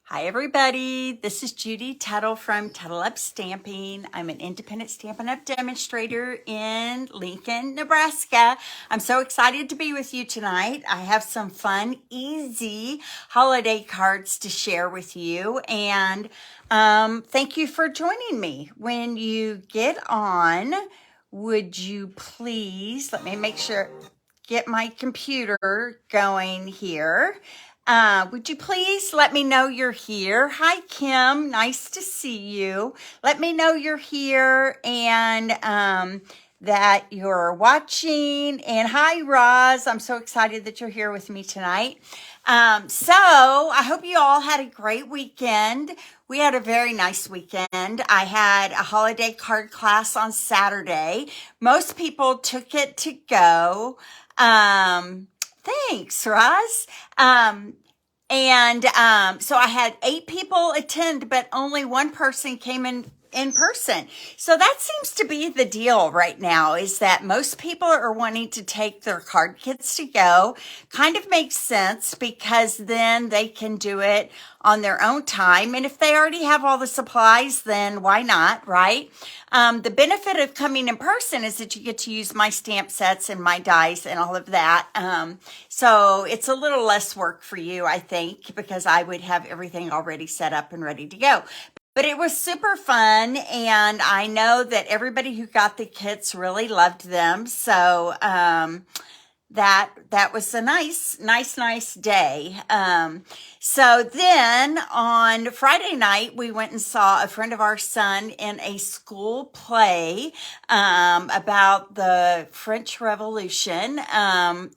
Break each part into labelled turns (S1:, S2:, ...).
S1: Hi, everybody. This is Judy Tuttle from Tuttle Up Stamping. I'm an independent Stampin' Up demonstrator in Lincoln, Nebraska. I'm so excited to be with you tonight. I have some fun, easy holiday cards to share with you. And thank you for joining me. When you get on, would you please, let me make sure, get my computer going here. Would you please let me know you're here? Hi, Kim. Nice to see you. Let me know you're here and that you're watching. And hi, Roz. I'm so excited that you're here with me tonight. So I hope you all had a great weekend. We had a very nice weekend. I had a holiday card class on Saturday. Most people took it to go. Thanks, Roz. So I had 8 people attend, but only one person came in person. So that seems to be the deal right now, is that most people are wanting to take their card kits to go. Kind of makes sense because then they can do it on their own time. And if they already have all the supplies, then why not, right? The benefit of coming in person is that you get to use my stamp sets and my dies and all of that. So it's a little less work for you, I think, because I would have everything already set up and ready to go. But it was super fun, and I know that everybody who got the kits really loved them. So that was a nice day. So then on Friday night, we went and saw a friend of our son in a school play about the French Revolution.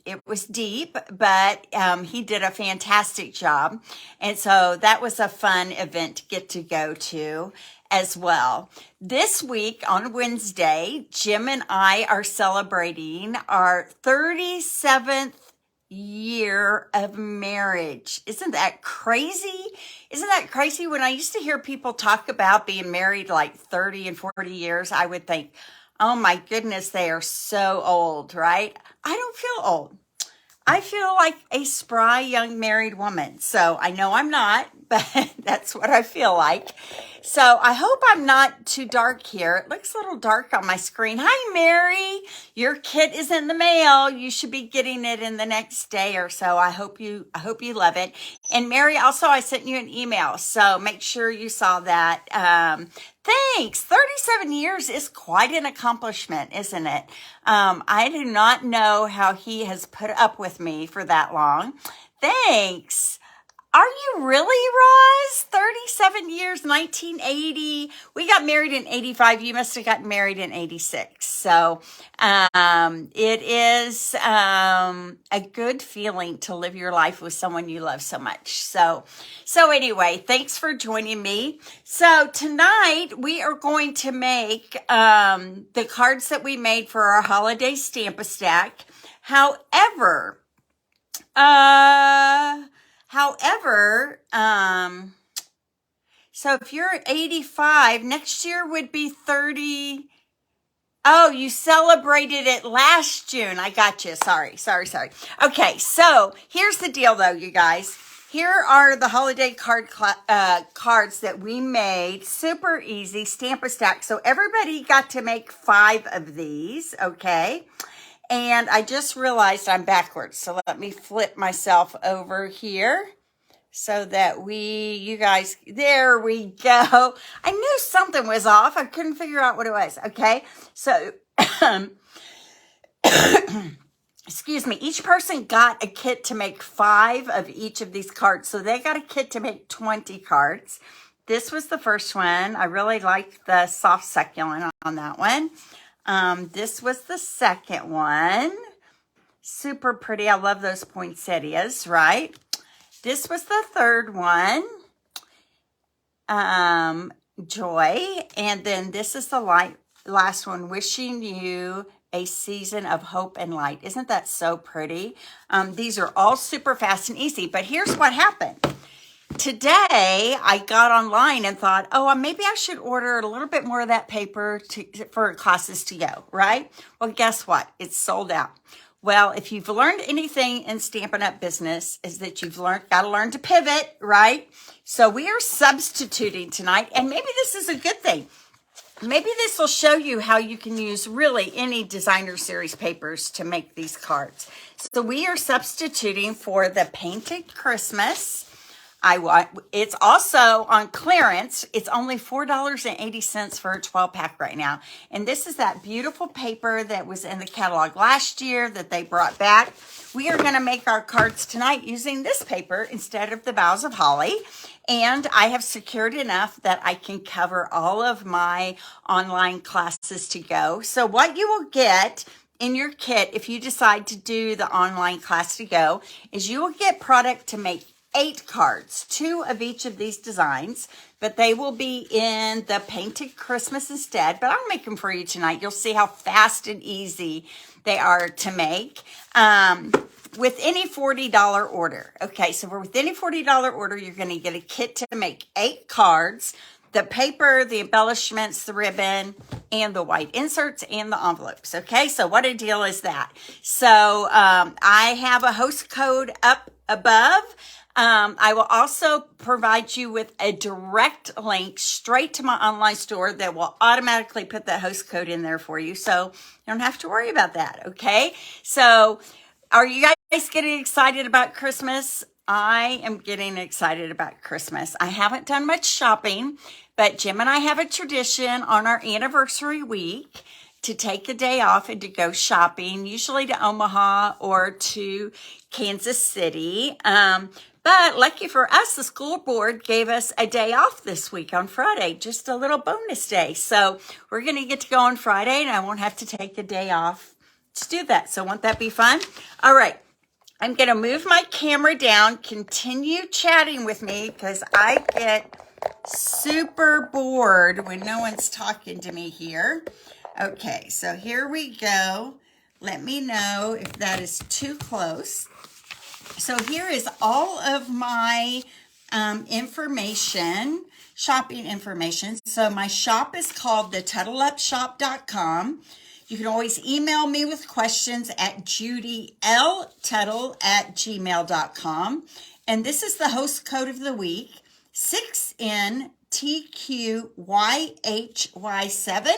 S1: It was deep, but he did a fantastic job. And so that was a fun event to get to go to as well. This week on Wednesday, Jim and I are celebrating our 37th year of marriage. Isn't that crazy? Isn't that crazy? When I used to hear people talk about being married like 30 and 40 years, I would think, oh my goodness, they are so old, right? I don't feel old. I feel like a spry young married woman. So I know I'm not, but that's what I feel like. So I hope I'm not too dark here. It looks a little dark on my screen. Hi, Mary. Your kit is in the mail. You should be getting it in the next day or so. I hope you love it. And Mary, also, I sent you an email, so make sure you saw that. Thanks. 37 years is quite an accomplishment, isn't it? I do not know how he has put up with me for that long. Thanks. Are you really, Roz? 37 years, 1980. We got married in 85. You must have gotten married in 86. So it is a good feeling to live your life with someone you love so much. So anyway, thanks for joining me. So tonight we are going to make the cards that we made for our holiday Stamp-A-Stack. However, so if you're 85, next year would be 30. Oh, you celebrated it last June. I got you. Sorry. Okay, so here's the deal though, you guys. Here are the holiday cards that we made. Super easy, Stamp-A-Stack. So everybody got to make 5 of these, okay? And I just realized I'm backwards. So let me flip myself over here so that you guys, there we go. I knew something was off. I couldn't figure out what it was. Okay. So, excuse me, each person got a kit to make 5 of each of these cards. So they got a kit to make 20 cards. This was the first one. I really liked the soft succulent on that one. This was the second one. Super pretty. I love those poinsettias, right? This was the third one. Joy. And then this is the last one, wishing you a season of hope and light. Isn't that so pretty? These are all super fast and easy, but here's what happened. Today, I got online and thought, oh, maybe I should order a little bit more of that paper for classes to go, right? Well, guess what? It's sold out. Well, if you've learned anything in Stampin' Up! Business is that you've got to learn to pivot, right? So we are substituting tonight, and maybe this is a good thing. Maybe this will show you how you can use really any designer series papers to make these cards. So we are substituting for the Painted Christmas. It's also on clearance. It's only $4.80 for a 12-pack right now. And this is that beautiful paper that was in the catalog last year that they brought back. We are going to make our cards tonight using this paper instead of the Boughs of Holly. And I have secured enough that I can cover all of my online classes to go. So what you will get in your kit, if you decide to do the online class to go, is you will get product to make 8 cards, 2 of each of these designs, but they will be in the Painted Christmas instead. But I'll make them for you tonight. You'll see how fast and easy they are to make with any $40 order. Okay, so with any $40 order, you're going to get a kit to make 8 cards, the paper, the embellishments, the ribbon, and the white inserts and the envelopes. Okay, so what a deal is that? So I have a host code up above. I will also provide you with a direct link straight to my online store that will automatically put that host code in there for you. So you don't have to worry about that. Okay. So are you guys getting excited about Christmas? I am getting excited about Christmas. I haven't done much shopping, but Jim and I have a tradition on our anniversary week to take a day off and to go shopping, usually to Omaha or to Kansas City. But lucky for us, the school board gave us a day off this week on Friday, just a little bonus day. So we're going to get to go on Friday, and I won't have to take a day off to do that. So won't that be fun? All right. I'm going to move my camera down, continue chatting with me because I get super bored when no one's talking to me here. Okay, so here we go. Let me know if that is too close. So here is all of my information, shopping information. So my shop is called thetuttleupshop.com. You can always email me with questions at judyltuttle@gmail.com. And this is the host code of the week, 6NTQYHY7.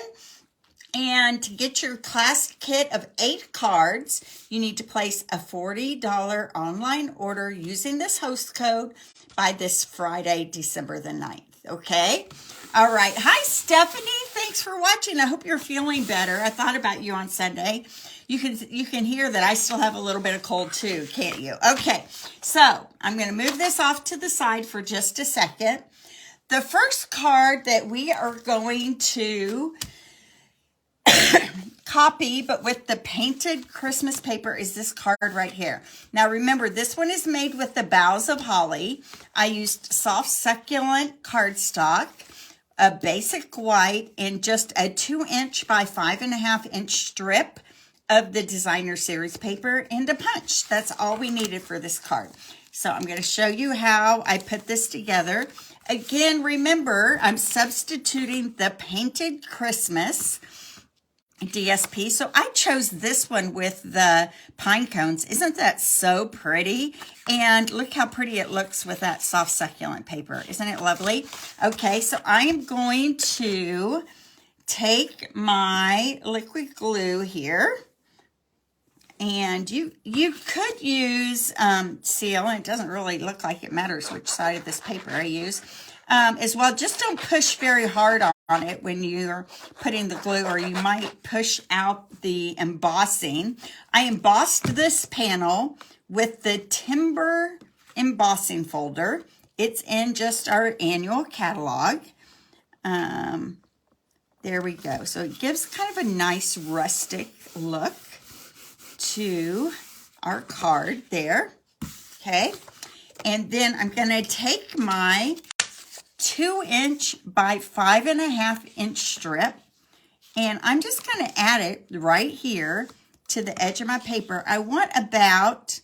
S1: And to get your class kit of 8 cards, you need to place a $40 online order using this host code by this Friday, December the 9th. Okay? All right. Hi, Stephanie. Thanks for watching. I hope you're feeling better. I thought about you on Sunday. You can hear that I still have a little bit of cold too, can't you? Okay. So I'm going to move this off to the side for just a second. The first card that we are going to copy, but with the painted Christmas paper, is this card right here. Now remember, this one is made with the Boughs of Holly. I used soft succulent cardstock, a basic white, and just a 2-inch by 5.5-inch strip of the designer series paper and a punch. That's all we needed for this card. So I'm going to show you how I put this together. Again, remember, I'm substituting the Painted Christmas DSP. So I chose this one with the pine cones. Isn't that so pretty? And look how pretty it looks with that soft succulent paper. Isn't it lovely? Okay, so I am going to take my liquid glue here. And you could use seal, and it doesn't really look like it matters which side of this paper I use. As well, just don't push very hard on it when you're putting the glue, or you might push out the embossing. I embossed this panel with the Timber embossing folder. It's in just our annual catalog. There we go. So it gives kind of a nice rustic look to our card there. Okay. And then I'm going to take my 2-inch by 5.5-inch strip, and I'm just going to add it right here to the edge of my paper. I want about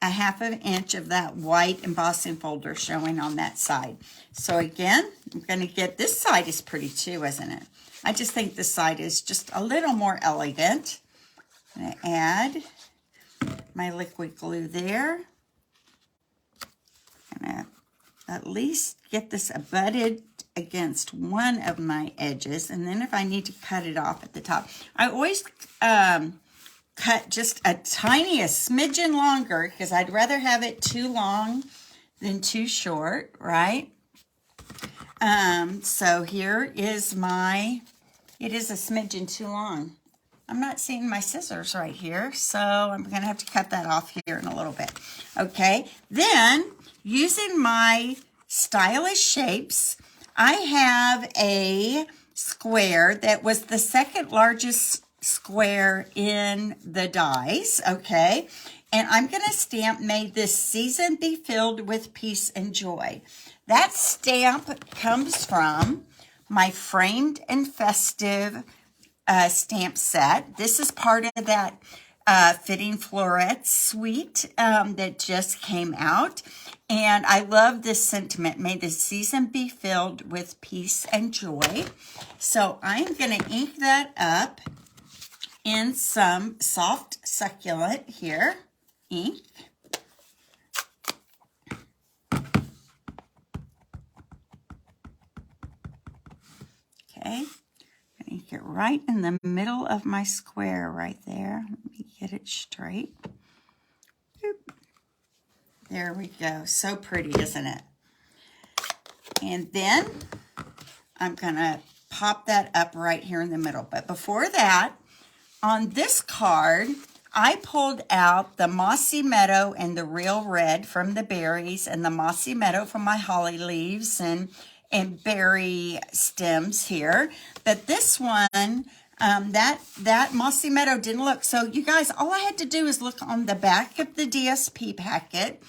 S1: a 1/2 inch of that white embossing folder showing on that side. So again, I'm going to get, this side is pretty too, isn't it? I just think this side is just a little more elegant. I'm going to add my liquid glue there. I'm gonna at least get this abutted against one of my edges, and then if I need to cut it off at the top, I always cut just a smidgen longer because I'd rather have it too long than too short, right? So here is it is a smidgen too long. I'm not seeing my scissors right here, so I'm going to have to cut that off here in a little bit. Okay, then using my stylish shapes, I have a square that was the second largest square in the dies, okay? And I'm going to stamp, "May this season be filled with peace and joy." That stamp comes from my Framed and Festive stamp set. This is part of that Fitting Florette suite that just came out. And I love this sentiment, "May the season be filled with peace and joy." So I'm going to ink that up in some soft succulent here ink. Okay, I'm going to get right in the middle of my square right there. Let me get it straight. Boop. There we go. So pretty, isn't it? And then I'm going to pop that up right here in the middle. But before that, on this card, I pulled out the Mossy Meadow and the Real Red from the berries, and the Mossy Meadow from my holly leaves and berry stems here. But this one, that Mossy Meadow didn't look. So you guys, all I had to do is look on the back of the DSP packet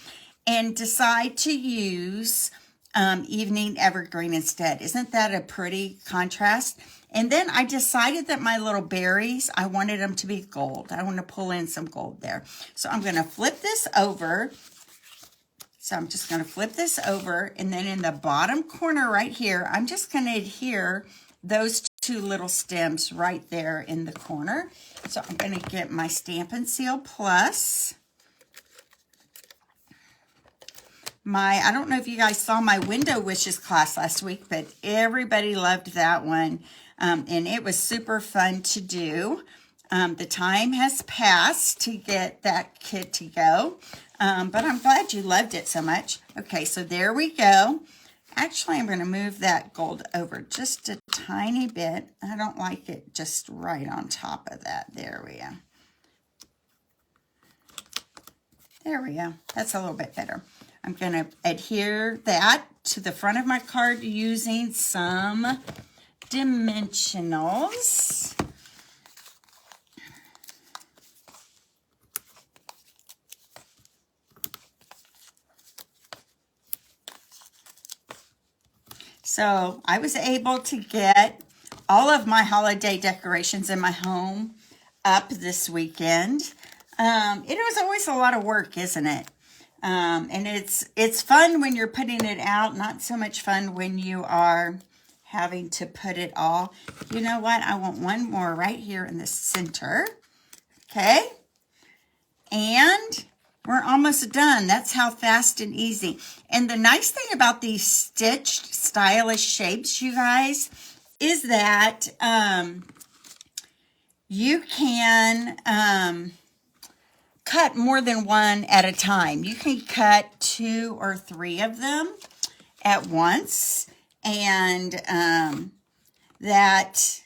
S1: and decide to use Evening Evergreen instead. Isn't that a pretty contrast? And then I decided that my little berries, I wanted them to be gold. I want to pull in some gold there. So I'm going to flip this over. So I'm just going to flip this over, and then in the bottom corner right here, I'm just going to adhere those two little stems right there in the corner. So I'm going to get my Stampin' Seal Plus. I don't know if you guys saw my Window Wishes class last week, but everybody loved that one, and it was super fun to do. The time has passed to get that kit to go, but I'm glad you loved it so much. Okay, so there we go. Actually, I'm going to move that gold over just a tiny bit. I don't like it just right on top of that. There we go. There we go. That's a little bit better. I'm going to adhere that to the front of my card using some dimensionals. So I was able to get all of my holiday decorations in my home up this weekend. It was always a lot of work, isn't it? And it's fun when you're putting it out, not so much fun when you are having to put it all. You know what? I want one more right here in the center. Okay. And we're almost done. That's how fast and easy. And the nice thing about these stitched stylish shapes, you guys, is that you can cut more than one at a time. You can cut 2 or 3 of them at once, and that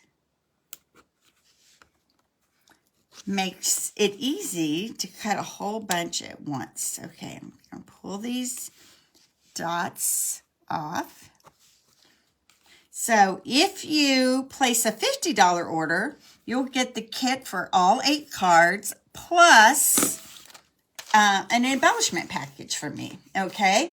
S1: makes it easy to cut a whole bunch at once. Okay, I'm going to pull these dots off. So if you place a $50 order, you'll get the kit for all 8 cards plus an embellishment package from me. Okay,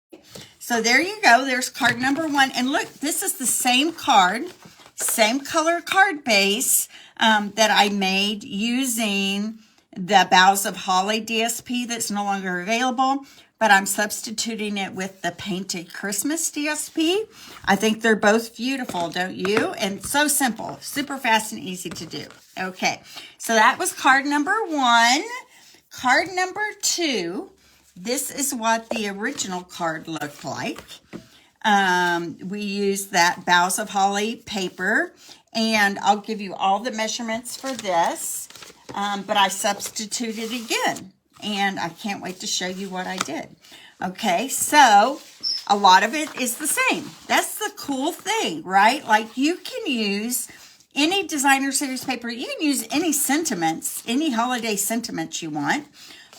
S1: so there you go. There's card number 1. And look, this is the same card, same color card base that I made using the Boughs of Holly DSP that's no longer available, but I'm substituting it with the Painted Christmas DSP. I think they're both beautiful, don't you? And so simple, super fast and easy to do. Okay, so that was card number 1. card number 2, this is what the original card looked like. We used that Boughs of Holly paper, and I'll give you all the measurements for this, but I substituted again, and I can't wait to show you what I did. Okay, so a lot of it is the same. That's the cool thing, right? Like, you can use any designer series paper. You can use any sentiments, any holiday sentiments you want,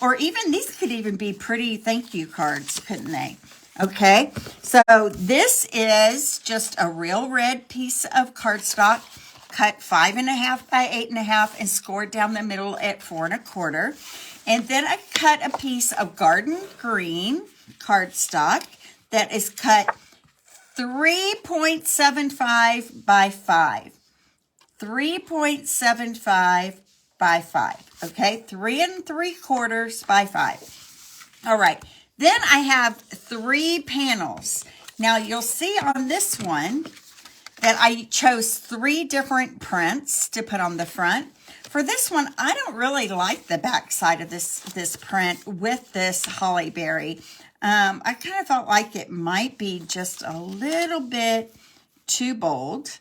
S1: or even these could even be pretty thank you cards, couldn't they? Okay, so this is just a real red piece of cardstock, cut 5.5 by 8.5 and scored down the middle at 4 1/4. And then I cut a piece of garden green cardstock that is cut 3.75 by 5. 3.75 by 5. Okay, 3 3/4 by 5. All right. Then I have 3 panels. Now you'll see on this one that I chose 3 different prints to put on the front. For this one, I don't really like the back side of this print with this holly berry. I kind of felt like it might be just a little bit too bold.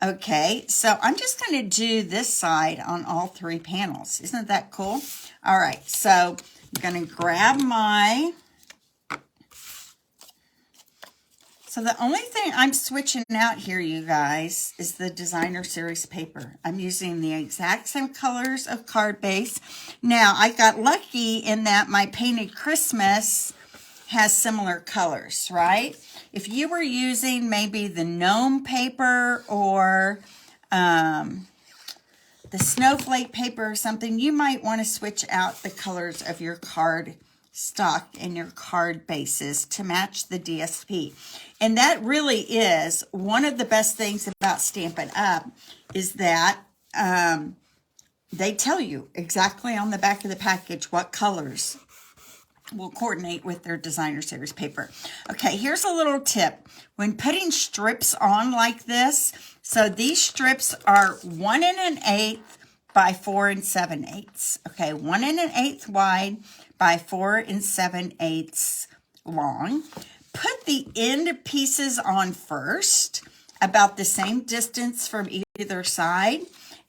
S1: Okay, so I'm just going to do this side on all 3 panels. Isn't that cool? All right, so I'm going to grab my... So the only thing I'm switching out here, you guys, is the designer series paper. I'm using the exact same colors of card base. Now, I got lucky in that my Painted Christmas has similar colors, right? If you were using maybe the gnome paper or the snowflake paper or something, you might want to switch out the colors of your card stock and your card bases to match the DSP. And that really is one of the best things about Stampin' Up! Is that they tell you exactly on the back of the package what colors will coordinate with their designer series paper. Okay, here's a little tip. When putting strips on like this, so these strips are 1 1/8 by 4 7/8. Okay, 1 1/8 wide by 4 7/8 long. Put the end pieces on first, about the same distance from either side,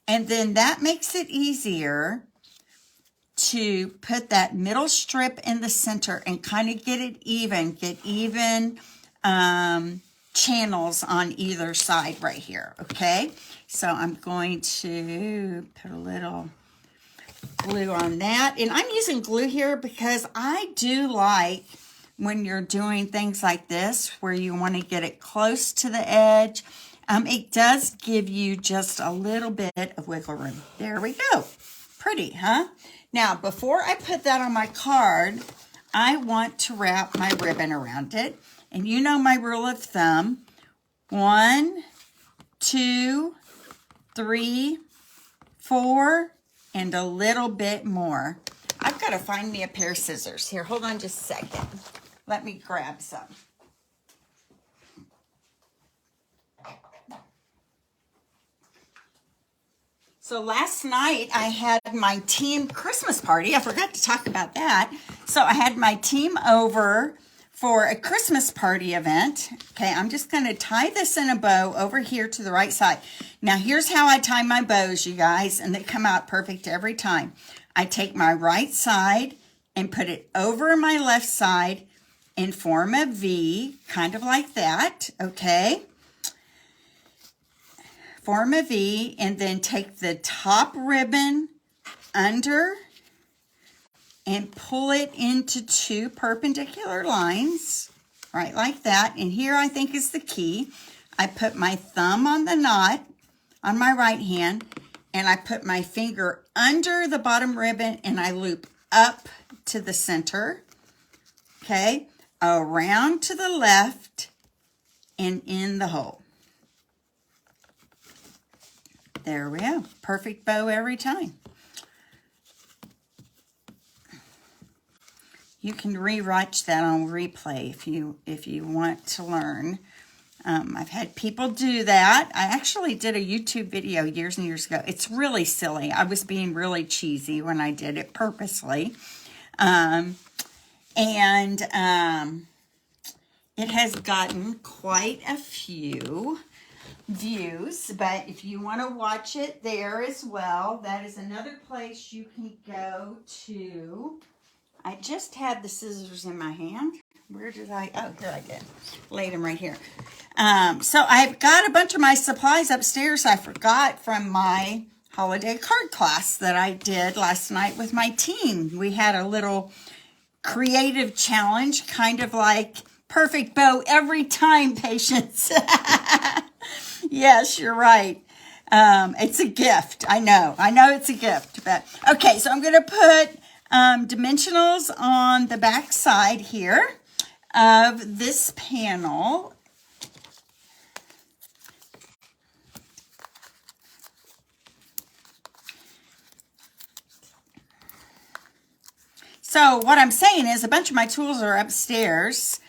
S1: and then that makes it easier to put that middle strip in the center and kind of get even channels on either side right here. Okay, so I'm going to put a little glue on that, and I'm using glue here because I do like when you're doing things like this where you want to get it close to the edge. It does give you just a little bit of wiggle room. There we go. Pretty, huh? Now, before I put that on my card, I want to wrap my ribbon around it. And you know my rule of thumb. 1, 2, 3, 4, and a little bit more. I've got to find me a pair of scissors. Here, hold on just a second. Let me grab some. So last night I had my team Christmas party. I forgot to talk about that. So I had my team over for a Christmas party event. Okay, I'm just going to tie this in a bow over here to the right side. Now here's how I tie my bows, you guys, and they come out perfect every time. I take my right side and put it over my left side and form a V, kind of like that, okay? Form a V, and then take the top ribbon under and pull it into 2 perpendicular lines, right like that. And here I think is the key. I put my thumb on the knot on my right hand, and I put my finger under the bottom ribbon, and I loop up to the center, okay? Around to the left and in the hole. There we go. Perfect bow every time. You can rewatch that on replay if you want to learn I've had people do that. I actually did a YouTube video years and years ago. It's really silly. I was being really cheesy when I did it purposely. And it has gotten quite a few views, but if you want to watch it there as well, that is another place you can go to. I just had the scissors in my hand. Where did I, oh, here I did. Laid them right here. So I've got a bunch of my supplies upstairs I forgot from my holiday card class that I did last night with my team. We had a little creative challenge, kind of like perfect bow every time, Patience. Yes, you're right. It's a gift. I know it's a gift, but okay. So I'm going to put dimensionals on the back side here of this panel. So what I'm saying is a bunch of my tools are upstairs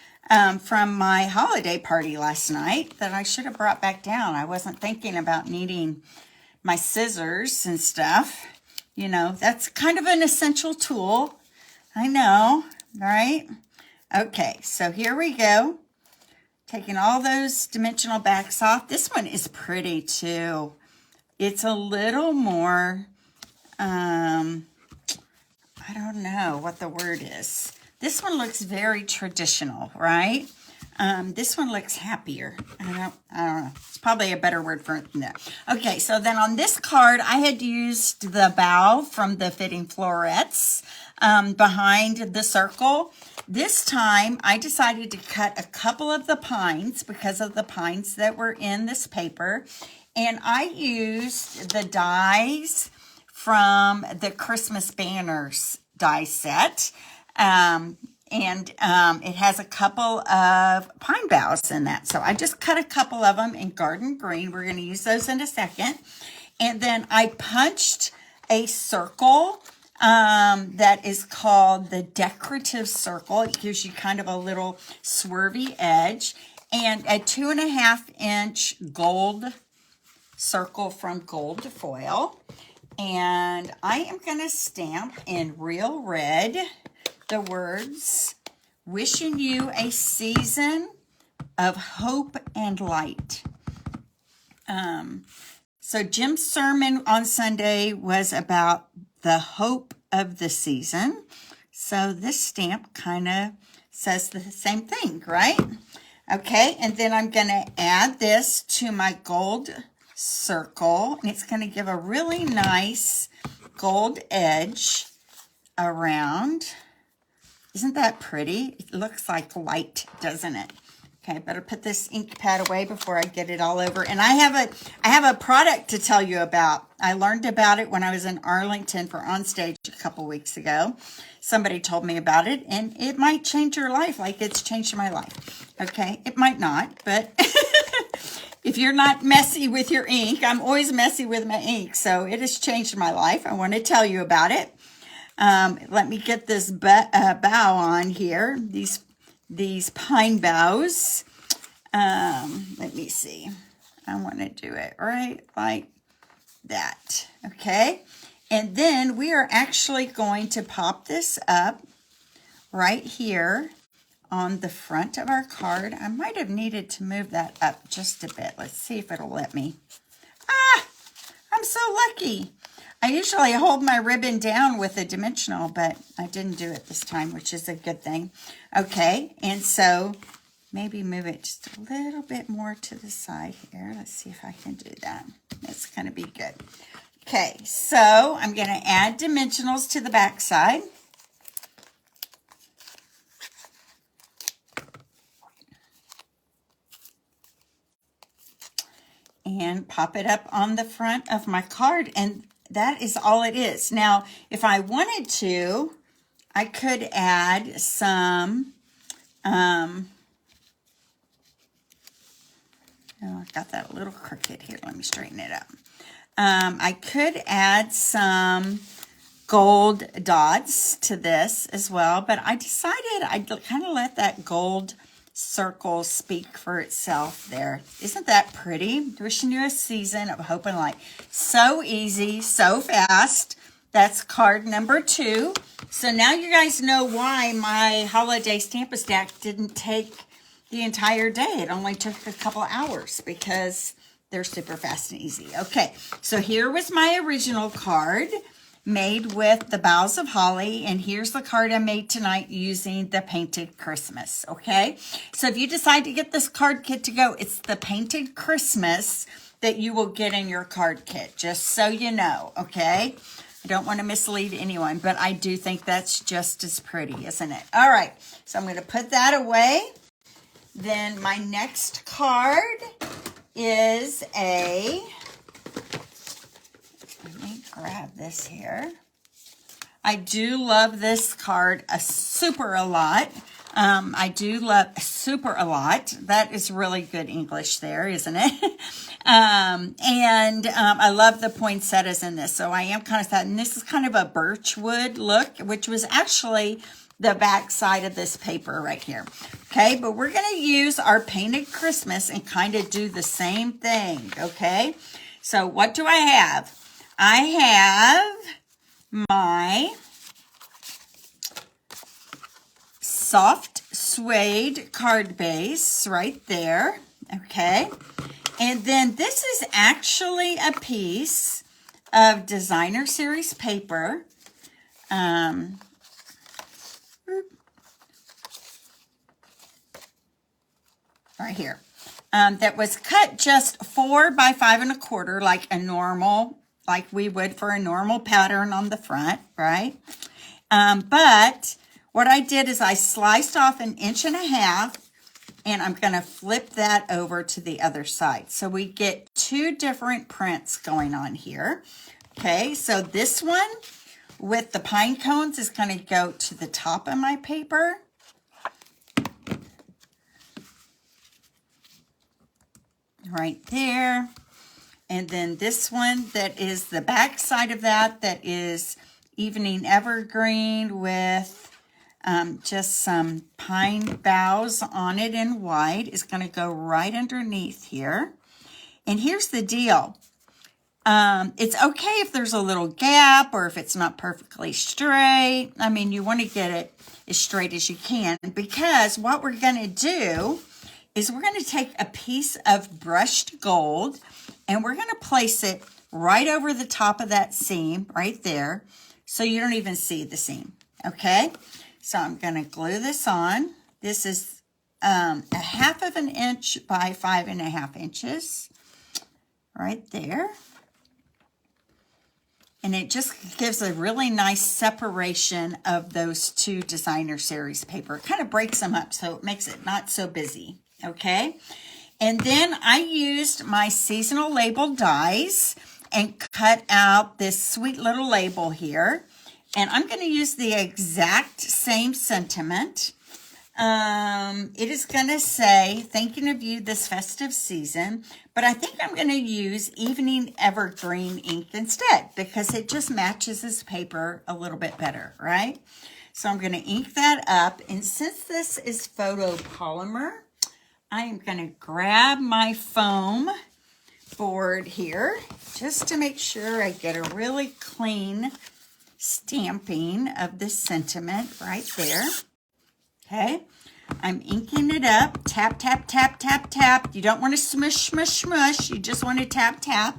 S1: from my holiday party last night that I should have brought back down. I wasn't thinking about needing my scissors and stuff. You know, that's kind of an essential tool. I know, right? Okay, so here we go. Taking all those dimensional backs off. This one is pretty too. It's a little more, I don't know what the word is. This one looks very traditional, right? This one looks happier. I don't know. It's probably a better word for it than that. Okay, so then on this card, I had used the bow from the Fitting Florets behind the circle. This time, I decided to cut a couple of the pines because of the pines that were in this paper. And I used the dies from the Christmas banners die set. It has a couple of pine boughs in that. So I just cut a couple of them in garden green. We're going to use those in a second. And then I punched a circle that is called the decorative circle. It gives you kind of a little swervy edge. And a 2.5-inch gold circle from gold foil. And I am going to stamp in real red the words, wishing you a season of hope and light. So Jim's sermon on Sunday was about the hope of the season. So this stamp kind of says the same thing, right? Okay, and then I'm going to add this to my gold circle, and it's going to give a really nice gold edge around. Isn't that pretty? It looks like light, doesn't it? Okay, I better put this ink pad away before I get it all over. And I have a product to tell you about. I learned about it when I was in Arlington for Onstage a couple weeks ago. Somebody told me about it, and it might change your life like it's changed my life. Okay, it might not, but if you're not messy with your ink, I'm always messy with my ink, so it has changed my life. I want to tell you about it. Let me get this bow on here. These pine boughs. Let me see. I want to do it right like that. Okay. And then we are actually going to pop this up right here on the front of our card. I might have needed to move that up just a bit. Let's see if it'll let me. Ah, I'm so lucky. I usually hold my ribbon down with a dimensional, but I didn't do it this time, which is a good thing. Okay, and so maybe move it just a little bit more to the side here. Let's see if I can do that. It's going to be good. Okay, so I'm going to add dimensionals to the back side. And pop it up on the front of my card, and that is all it is. Now, if I wanted to, I could add some, oh, I got that a little crooked here. Let me straighten it up. I could add some gold dots to this as well, but I decided I'd kind of let that gold circles speak for itself there. Isn't that pretty? Wishing you a season of hope and light. So easy, so fast. That's card number 2. So now you guys know why my holiday Stamp-A-Stack didn't take the entire day. It only took a couple hours because they're super fast and easy. Okay, so here was my original card made with the boughs of holly, and here's the card I made tonight using the Painted Christmas, okay? So if you decide to get this card kit to go, it's the Painted Christmas that you will get in your card kit, just so you know, okay? I don't want to mislead anyone, but I do think that's just as pretty, isn't it? All right, so I'm going to put that away. Then my next card is a, let me grab this here. I do love this card super a lot. I do love super a lot. That is really good English there, isn't it? I love the poinsettias in this. So I am kind of sad. And this is kind of a birch wood look, which was actually the back side of this paper right here. Okay, but we're going to use our Painted Christmas and kind of do the same thing, okay? So what do I have? I have my soft suede card base right there, okay? And then this is actually a piece of designer series paper. Right here, that was cut just 4 by 5 1/4, like a normal, like we would for a normal pattern on the front, right? But what I did is I sliced off 1.5 inches, and I'm going to flip that over to the other side. So we get 2 different prints going on here. Okay, so this one with the pine cones is going to go to the top of my paper. Right there. And then this one that is the back side of that is evening evergreen with just some pine boughs on it in white, is going to go right underneath here. And here's the deal. It's okay if there's a little gap or if it's not perfectly straight. I mean, you want to get it as straight as you can, because what we're going to do is we're going to take a piece of brushed gold and we're going to place it right over the top of that seam right there, so you don't even see the seam, okay? So I'm going to glue this on. This is 1/2 inch by 5.5 inches right there. And it just gives a really nice separation of those 2 designer series paper. It kind of breaks them up so it makes it not so busy. Okay, and then I used my seasonal label dies and cut out this sweet little label here. And I'm going to use the exact same sentiment. It is going to say, thinking of you this festive season, but I think I'm going to use Evening Evergreen ink instead because it just matches this paper a little bit better, right? So I'm going to ink that up. And since this is photopolymer, I am going to grab my foam board here just to make sure I get a really clean stamping of this sentiment right there. Okay, I'm inking it up. Tap, tap, tap, tap, tap. You don't want to smush, smush, smush. You just want to tap, tap.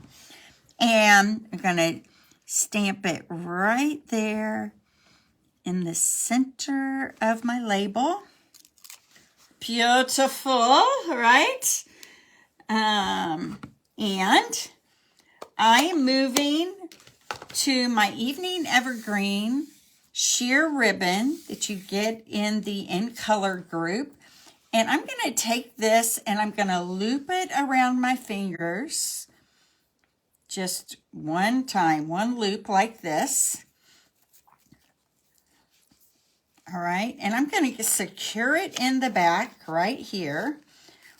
S1: And I'm going to stamp it right there in the center of my label. Beautiful, right? And I am moving to my Evening Evergreen sheer ribbon that you get in the In Color group. And I'm going to take this and I'm going to loop it around my fingers. Just one time, one loop like this. All right, and I'm going to secure it in the back right here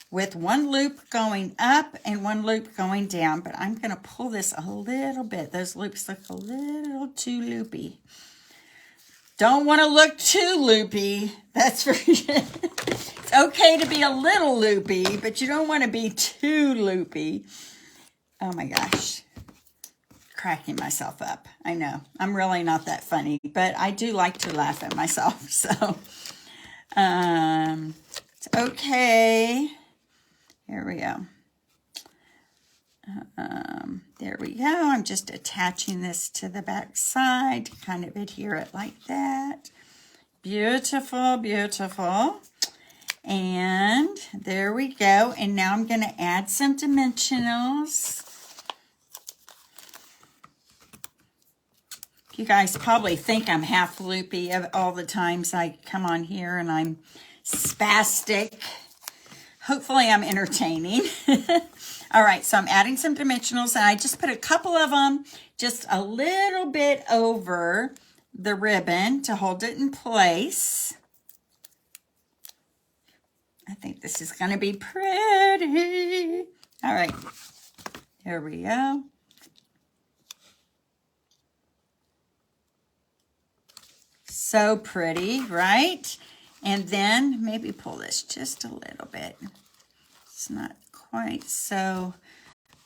S1: with one loop going up and one loop going down, but I'm going to pull this a little bit. Those loops look a little too loopy. Don't want to look too loopy. That's for sure. It's okay to be a little loopy, but you don't want to be too loopy. Oh my gosh. Cracking myself up. I know. I'm really not that funny, but I do like to laugh at myself. So, it's okay. Here we go. There we go. I'm just attaching this to the back side to kind of adhere it like that. Beautiful, beautiful. And there we go. And now I'm going to add some dimensionals. You guys probably think I'm half loopy all the times I come on here and I'm spastic. Hopefully I'm entertaining. All right, so I'm adding some dimensionals and I just put a couple of them just a little bit over the ribbon to hold it in place. I think this is going to be pretty. All right, here we go. So pretty, right? And then maybe pull this just a little bit. It's not quite so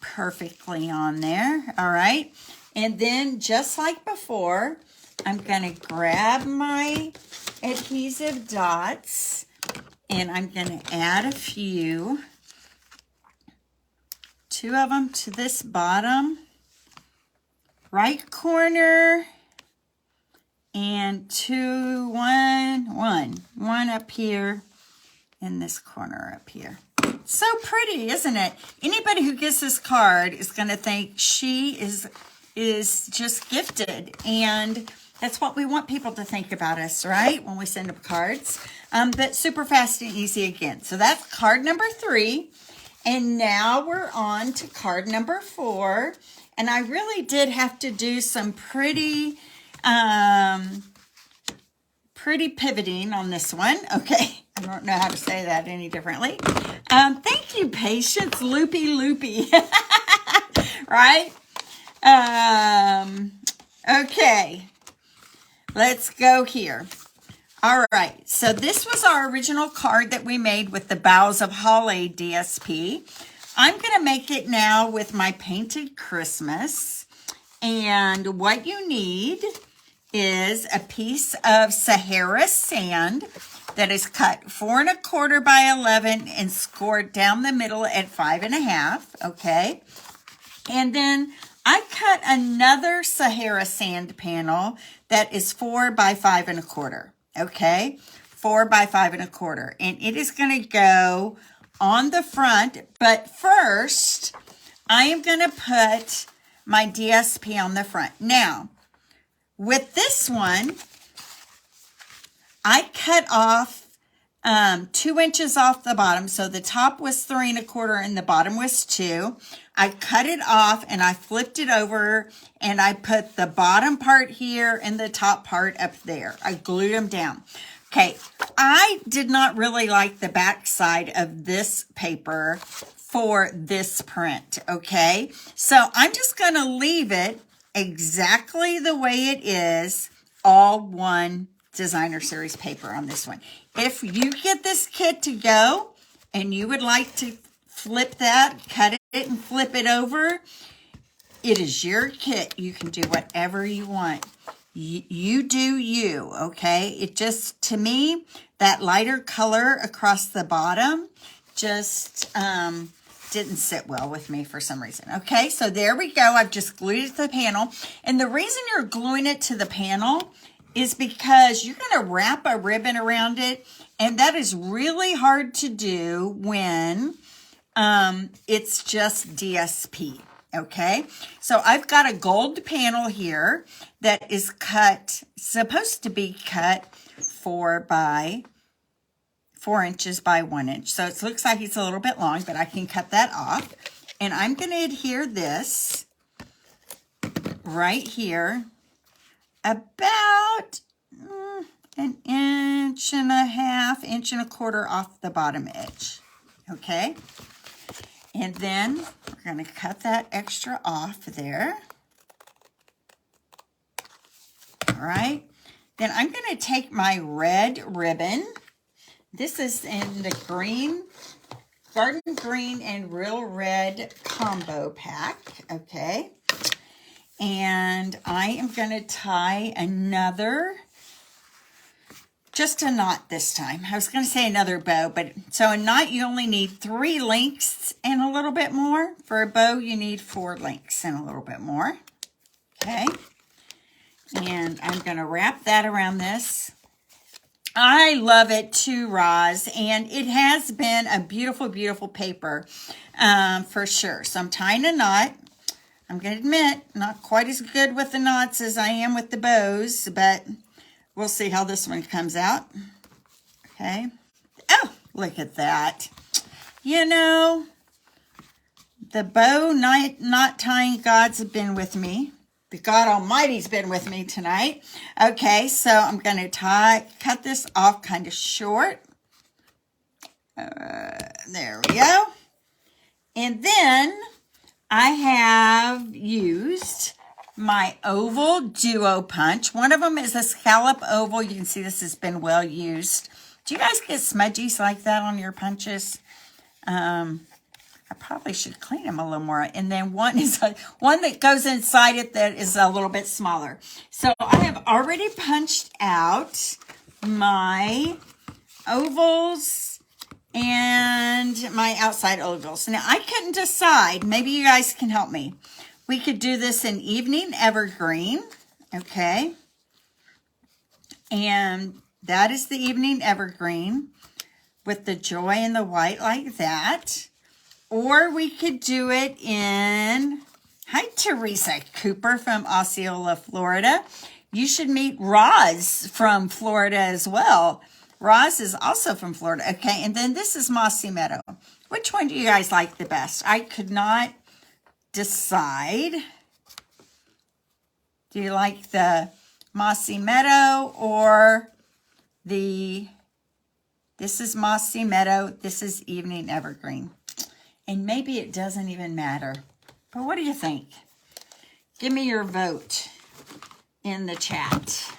S1: perfectly on there. All right. And then just like before, I'm going to grab my adhesive dots and I'm going to add a few. 2 of them to this bottom right corner. And one up here in this corner up here. So pretty, isn't it? Anybody who gets this card is going to think she is just gifted. And that's what we want people to think about us, right? When we send them cards. But super fast and easy again. So that's card number 3. And now we're on to card number 4. And I really did have to do some pretty pivoting on this one. Okay, I don't know how to say that any differently. Thank you, Patience. Loopy. Right? Okay, let's go here. All right, so this was our original card that we made with the Boughs of Holly DSP. I'm going to make it now with my Painted Christmas. And what you need is a piece of Sahara sand that is cut 4 1/4 by 11 and scored down the middle at 5 1/2. Okay. And then I cut another Sahara sand panel that is 4 by 5 1/4. Okay. 4 by 5 1/4. And it is going to go on the front. But first, I am going to put my DSP on the front. Now, with this one, I cut off 2 inches off the bottom. So the top was 3 1/4 and the bottom was 2. I cut it off and I flipped it over and I put the bottom part here and the top part up there. I glued them down. Okay, I did not really like the back side of this paper for this print, okay? So I'm just going to leave it exactly the way it is, all one designer series paper on this one. If you get this kit to go and you would like to flip that, cut it and flip it over, it is your kit. You can do whatever you want. You do you, okay? It just, to me, that lighter color across the bottom just didn't sit well with me for some reason. Okay, so there we go. I've just glued it to the panel. And the reason you're gluing it to the panel is because you're going to wrap a ribbon around it. And that is really hard to do when it's just DSP. Okay, so I've got a gold panel here that is cut, supposed to be cut 4 inches by 1 inch. So it looks like it's a little bit long, but I can cut that off. And I'm going to adhere this right here about 1.5 inches, 1 1/4 off the bottom edge. Okay. And then we're going to cut that extra off there. All right. Then I'm going to take my red ribbon. This is in the green, Garden Green and Real Red combo pack, okay? And I am going to tie another, just a knot this time. I was going to say another bow, but so a knot you only need 3 links and a little bit more. For a bow you need 4 links and a little bit more, okay? And I'm going to wrap that around this. I love it too, Roz, and it has been a beautiful, beautiful paper for sure. So I'm tying a knot. I'm going to admit, not quite as good with the knots as I am with the bows, but we'll see how this one comes out. Okay. Oh, look at that. You know, the bow knot tying gods have been with me. The God Almighty's been with me tonight. Okay, so I'm going to cut this off kind of short. There we go. And then I have used my oval duo punch. One of them is a scallop oval. You can see this has been well used. Do you guys get smudgies like that on your punches? I probably should clean them a little more. And then one is one that goes inside it that is a little bit smaller. So I have already punched out my ovals and my outside ovals. Now I couldn't decide. Maybe you guys can help me. We could do this in Evening Evergreen. Okay. And that is the Evening Evergreen with the joy and the white like that. Or we could do it in, hi Teresa Cooper from Osceola, Florida. You should meet Roz from Florida as well. Roz is also from Florida. Okay, and then this is Mossy Meadow. Which one do you guys like the best? I could not decide. Do you like the Mossy Meadow or this is Mossy Meadow, this is Evening Evergreen. And maybe it doesn't even matter. But what do you think? Give me your vote in the chat.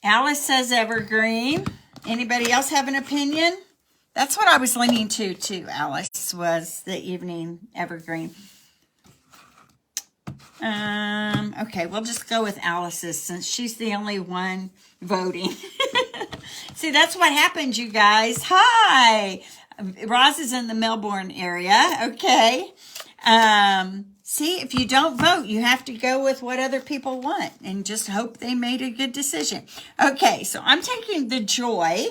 S1: Alice says evergreen. Anybody else have an opinion? That's what I was leaning to too, Alice, was the Evening Evergreen. Okay, we'll just go with Alice's since she's the only one voting. See, that's what happens, you guys. Hi! Roz is in the Melbourne area. Okay. See, if you don't vote, you have to go with what other people want and just hope they made a good decision. Okay, so I'm taking the joy,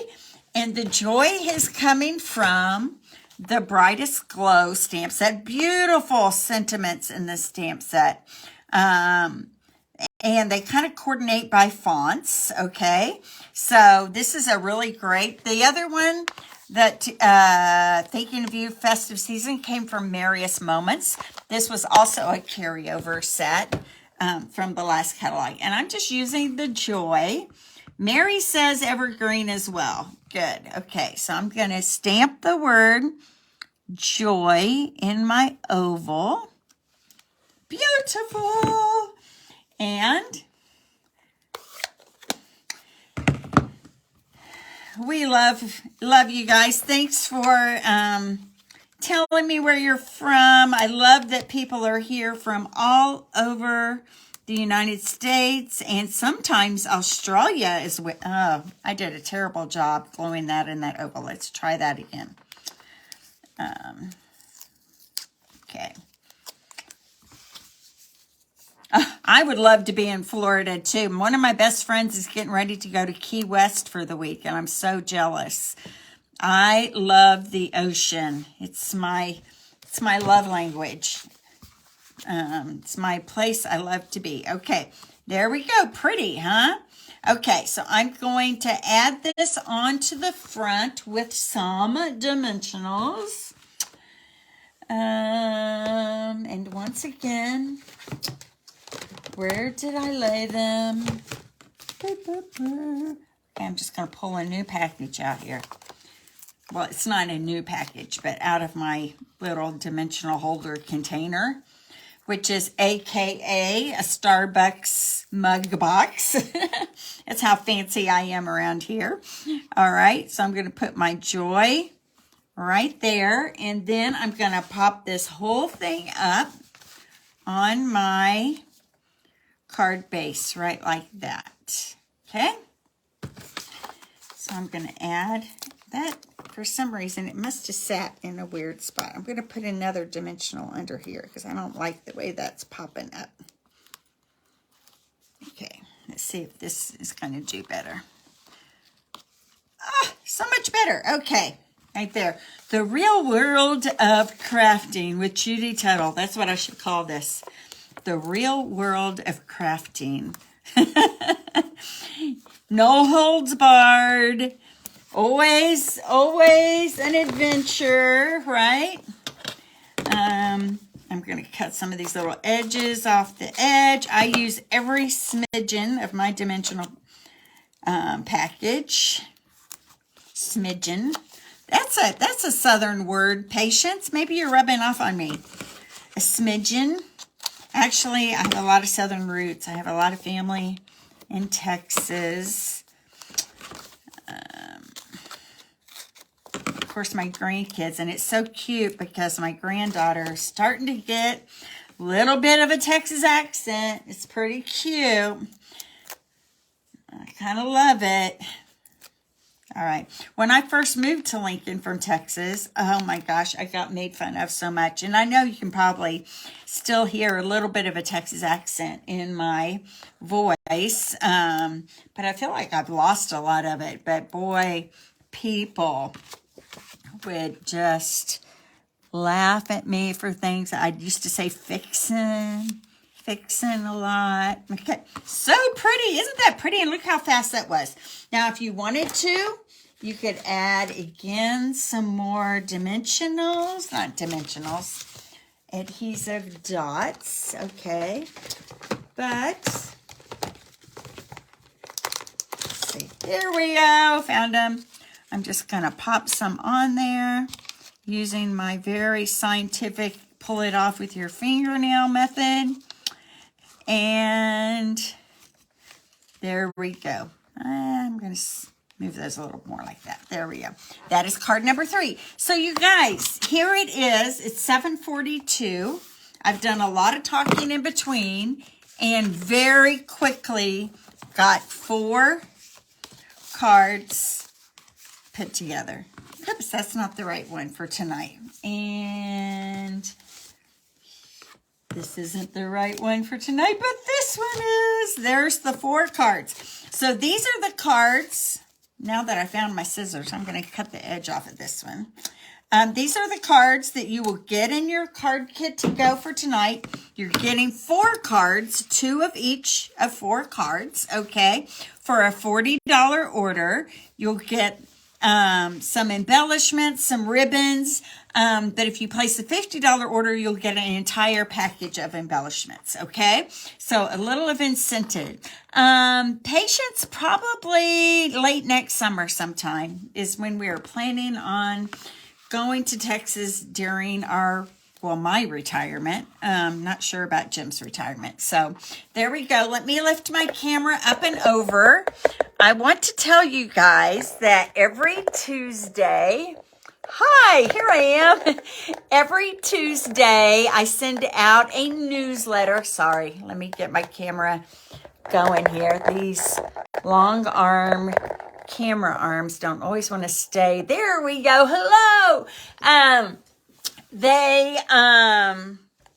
S1: and the joy is coming from the Brightest Glow stamp set. Beautiful sentiments in this stamp set. And they kind of coordinate by fonts, okay? So this is a really great. The other one that Thinking of You Festive Season came from Merriest Moments. This was also a carryover set from the last catalog. And I'm just using the Joy. Mary says evergreen as well. Good. Okay, so I'm going to stamp the word Joy in my oval. Beautiful. And we love you guys. Thanks for telling me where you're from. I love that people are here from all over the United States and sometimes Australia is with. Oh, I did a terrible job gluing that in that oval. Let's try that again. Okay. I would love to be in Florida too. One of my best friends is getting ready to go to Key West for the week, and I'm so jealous. I love the ocean. It's my love language. It's my place I love to be. Okay, there we go. Pretty, huh? Okay, so I'm going to add this onto the front with some dimensionals. And once again, where did I lay them? Okay, I'm just going to pull a new package out here. Well, it's not a new package, but out of my little dimensional holder container. which is AKA a Starbucks mug box. That's how fancy I am around here. All right, so I'm going to put my joy right there, and then I'm going to pop this whole thing up on my card base right like that. Okay, so I'm going to add that. For some reason it must have sat in a weird spot. I'm going to put another dimensional under here because I don't like the way that's popping up. Okay, let's see if this is going to do better. Ah, so much better. Okay, right there. The Real World of Crafting with Judy Tuttle. That's what I should call this. The Real World of Crafting. No holds barred. Always an adventure, right? I'm going to cut some of these little edges off the edge. I use every smidgen of my dimensional package. Smidgen. That's a southern word. Patience. Maybe you're rubbing off on me. A smidgen. Actually, I have a lot of southern roots. I have a lot of family in Texas. Of course, my grandkids, and it's so cute because my granddaughter is starting to get a little bit of a Texas accent. It's pretty cute. I kind of love it. All right. When I first moved to Lincoln from Texas, oh my gosh, I got made fun of so much. And I know you can probably still hear a little bit of a Texas accent in my voice, but I feel like I've lost a lot of it. But boy, people would just laugh at me for things. I used to say fixin' a lot. Okay, so pretty. Isn't that pretty? And look how fast that was. Now, if you wanted to, you could add again some more adhesive dots. Okay, but let's see. There we go. Found them. I'm just going to pop some on there using my very scientific pull it off with your fingernail method. And there we go. I'm going to move those a little more like that. There we go. That is card number 3. So you guys, here it is. It's 7:42. I've done a lot of talking in between and very quickly got 4 cards put together. Oops, that's not the right one for tonight. And this isn't the right one for tonight, but this one is. There's the 4 cards. So these are the cards. Now that I found my scissors, I'm going to cut the edge off of this one. These are the cards that you will get in your card kit to go for tonight. You're getting 4 cards, 2 of each of 4 cards, okay? For a $40 order, you'll get some embellishments, some ribbons, but if you place a $50 order, you'll get an entire package of embellishments, okay? So a little of incentive. Patience, probably late next summer sometime is when we are planning on going to Texas during my retirement. Not sure about Jim's retirement. So there we go. Let me lift my camera up and over. I want to tell you guys that every Tuesday, hi, here I am. Every Tuesday, I send out a newsletter. Sorry, let me get my camera going here. These long arm camera arms don't always want to stay. There we go. Hello.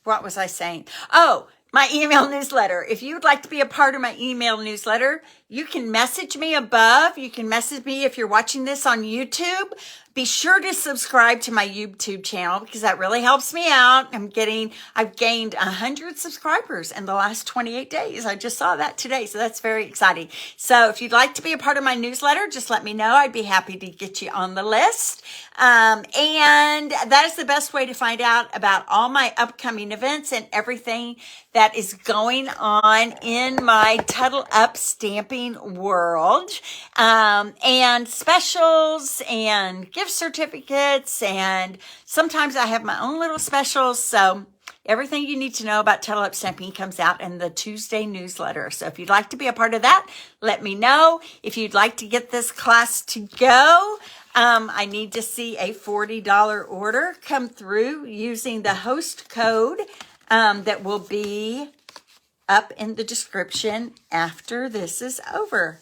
S1: What was I saying? Oh, my email newsletter. If you would like to be a part of my email newsletter, you can message me above. You can message me if you're watching this on YouTube. Be sure to subscribe to my YouTube channel because that really helps me out. I've gained 100 subscribers in the last 28 days. I just saw that today, so that's very exciting. So if you'd like to be a part of my newsletter, just let me know. I'd be happy to get you on the list. And that is the best way to find out about all my upcoming events and everything that is going on in my Tuttle Up stamping world, and specials and gift certificates, and sometimes I have my own little specials. So everything you need to know about Tunnel Up Stamping comes out in the Tuesday newsletter. So if you'd like to be a part of that, let me know. If you'd like to get this class to go, I need to see a $40 order come through using the host code that will be up in the description after this is over.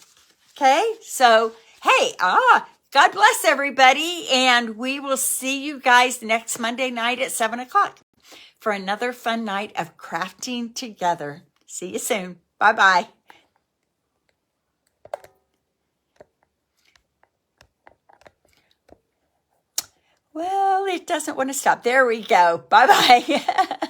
S1: Okay, so hey, God bless everybody, and we will see you guys next Monday night at 7 o'clock for another fun night of crafting together. See you soon. Bye-bye. Well, it doesn't want to stop. There we go. Bye-bye.